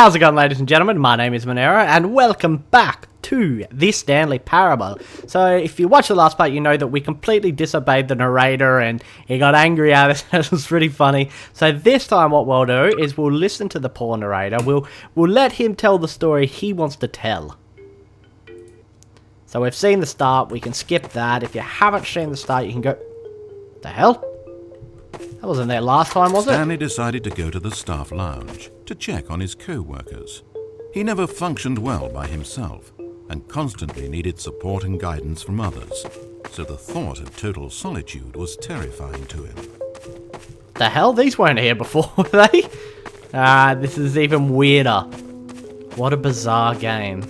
How's it going, ladies and gentlemen? My name is Monero, and welcome back to the Stanley Parable. So, if you watched the last part, you know that we completely disobeyed the narrator, and he got angry at us. It was pretty funny. So this time what we'll do is we'll listen to the poor narrator. We'll let him tell the story he wants to tell. So we've seen the start, we can skip that. If you haven't seen the start, you can go... The hell? That wasn't there last time, was it? Stanley decided to go to the staff lounge to check on his co-workers. He never functioned well by himself and constantly needed support and guidance from others, so the thought of total solitude was terrifying to him. The hell? These weren't here before, were they? This is even weirder. What a bizarre game.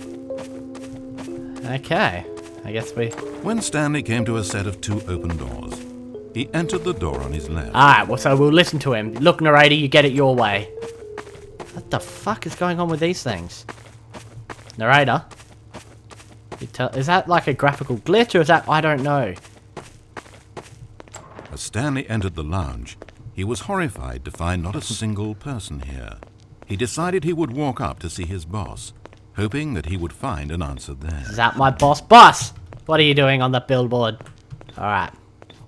Okay, I guess we... When Stanley came to a set of two open doors, he entered the door on his left. Alright, well, so we'll listen to him. Look, narrator, you get it your way. What the fuck is going on with these things? Narrator? Is that like a graphical glitch, or is that... I don't know. As Stanley entered the lounge, he was horrified to find not a single person here. He decided he would walk up to see his boss, hoping that he would find an answer there. Is that my boss? Boss! What are you doing on the billboard? Alright.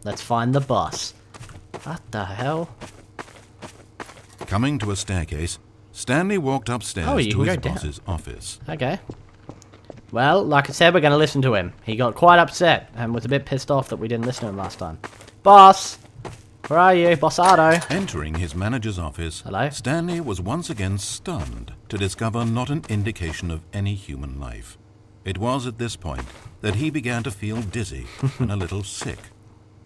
Let's find the boss. What the hell? Coming to a staircase, Stanley walked upstairs to his boss's office. Okay. Well, like I said, we're going to listen to him. He got quite upset and was a bit pissed off that we didn't listen to him last time. Boss! Where are you, Bossado? Entering his manager's office, hello? Stanley was once again stunned to discover not an indication of any human life. It was at this point that he began to feel dizzy and a little sick,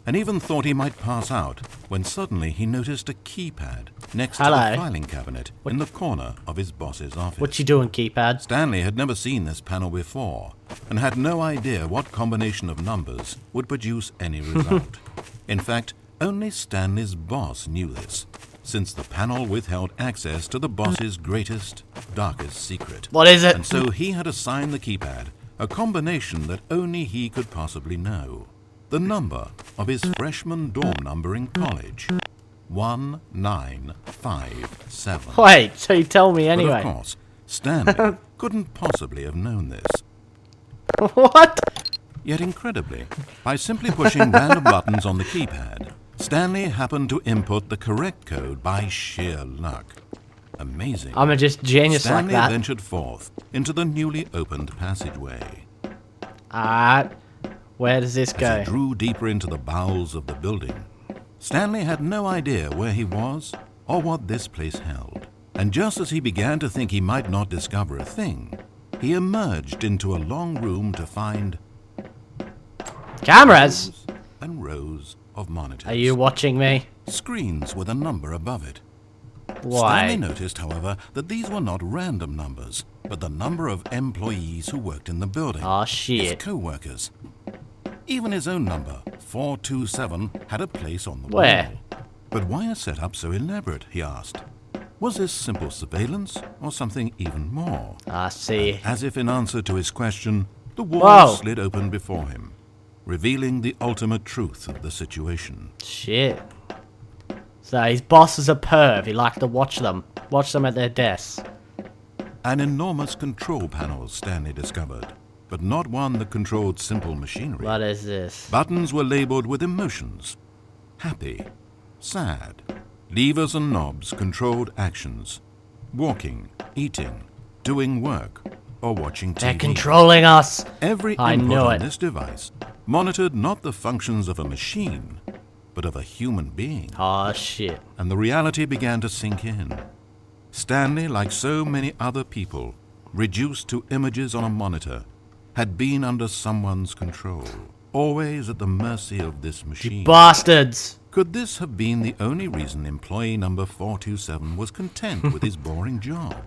and even thought he might pass out when suddenly he noticed a keypad next to the filing cabinet in the corner of his boss's office. What you doing, keypad? Stanley had never seen this panel before and had no idea what combination of numbers would produce any result. In fact, only Stanley's boss knew this, since the panel withheld access to the boss's greatest, darkest secret. What is it? And so he had assigned the keypad a combination that only he could possibly know. The number of his freshman dorm number in college. 1957. Wait, so you tell me anyway. But of course, Stanley couldn't possibly have known this. What? Yet incredibly, by simply pushing random buttons on the keypad, Stanley happened to input the correct code by sheer luck. Amazing. I'm just genius Stanley like that. ventured forth into the newly opened passageway. Where does this go? As he drew deeper into the bowels of the building, Stanley had no idea where he was or what this place held. And just as he began to think he might not discover a thing, he emerged into a long room to find... cameras! Rows and rows of monitors. Are you watching me? Screens with a number above it. Why? Stanley noticed, however, that these were not random numbers, but the number of employees who worked in the building. Oh, shit. His co-workers. Even his own number, 427, had a place on the Where? wall. But why a setup so elaborate, he asked. Was this simple surveillance, or something even more? I see. As if in answer to his question, the wall slid open before him, revealing the ultimate truth of the situation. Shit. So his boss is a perv. He likes to watch them at their desks. An enormous control panel, Stanley discovered, but not one that controlled simple machinery. What is this? Buttons were labeled with emotions. Happy, sad. Levers and knobs controlled actions. Walking, eating, doing work, or watching TV. They're controlling us. Every input on this device monitored not the functions of a machine, but of a human being. Oh, shit. And the reality began to sink in. Stanley, like so many other people, reduced to images on a monitor, had been under someone's control, always at the mercy of this machine. You bastards! Could this have been the only reason employee number 427 was content with his boring job?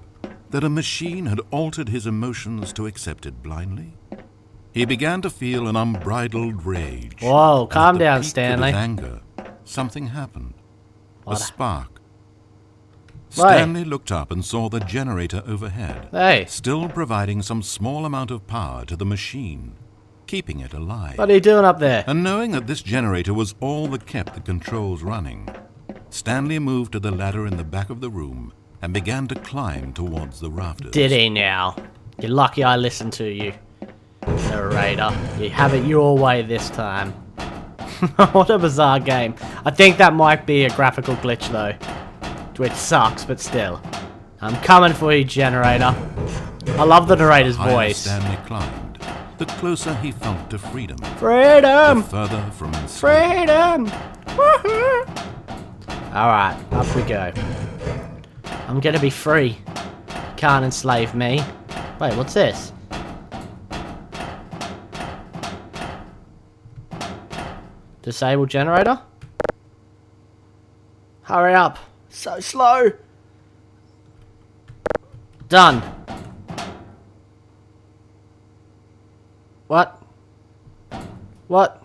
That a machine had altered his emotions to accept it blindly? He began to feel an unbridled rage. Whoa, calm down, At the peak of Stanley. his anger, something happened. What? A spark. Stanley looked up and saw the generator overhead, still providing some small amount of power to the machine, keeping it alive. What are you doing up there? And knowing that this generator was all that kept the controls running, Stanley moved to the ladder in the back of the room and began to climb towards the rafters. Did he now? You're lucky I listened to you, narrator. You have it your way this time. What a bizarre game. I think that might be a graphical glitch though, which sucks, but still. I'm coming for you, generator. I love the narrator's The higher voice. Stanley climbed, the closer he felt to freedom. Freedom! The further from enslavement. Freedom! Woohoo! Alright, up we go. I'm gonna be free. Can't enslave me. Wait, what's this? Disable generator? Hurry up. So slow. Done. What? What?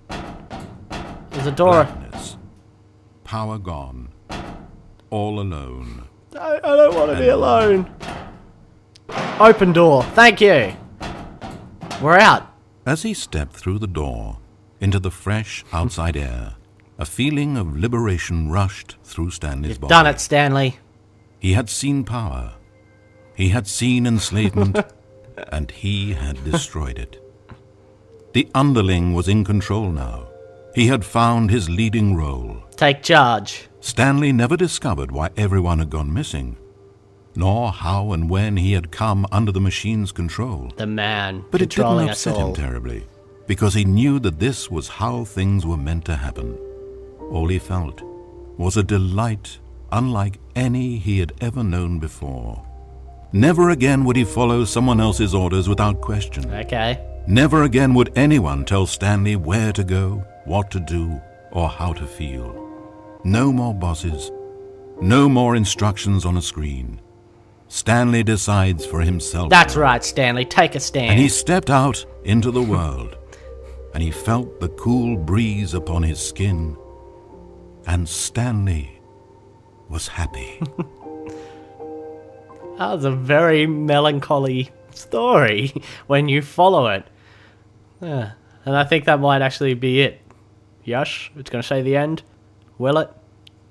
There's a door. Blackness. Power gone. All alone. I don't want to be alone. Open door. Thank you. We're out. As he stepped through the door into the fresh outside air, a feeling of liberation rushed through Stanley's body. Done it, Stanley. He had seen power. He had seen enslavement, and he had destroyed it. The underling was in control now. He had found his leading role. Take charge. Stanley never discovered why everyone had gone missing, nor how and when he had come under the machine's control. The man But it didn't controlling us upset him all. terribly, because he knew that this was how things were meant to happen. All he felt was a delight unlike any he had ever known before. Never again would he follow someone else's orders without question. Okay. Never again would anyone tell Stanley where to go, what to do, or how to feel. No more bosses. No more instructions on a screen. Stanley decides for himself. That's right, Stanley. Take a stand. And he stepped out into the world, and he felt the cool breeze upon his skin, and Stanley was happy. That was a very melancholy story when you follow it. Yeah. And I think that might actually be it. Yush, it's going to say the end. Will it?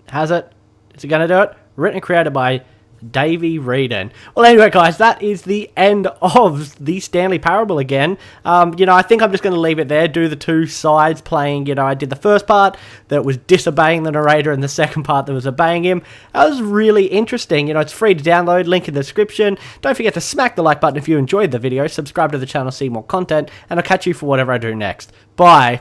Has it? Is it going to do it? Written and created by Davey Wreden. Well, anyway, guys, that is the end of the Stanley Parable again. I think I'm just going to leave it there, do the two sides playing. I did the first part that was disobeying the narrator and the second part that was obeying him. That was really interesting. It's free to download, link in the description. Don't forget to smack the like button if you enjoyed the video, subscribe to the channel to see more content, and I'll catch you for whatever I do next. Bye.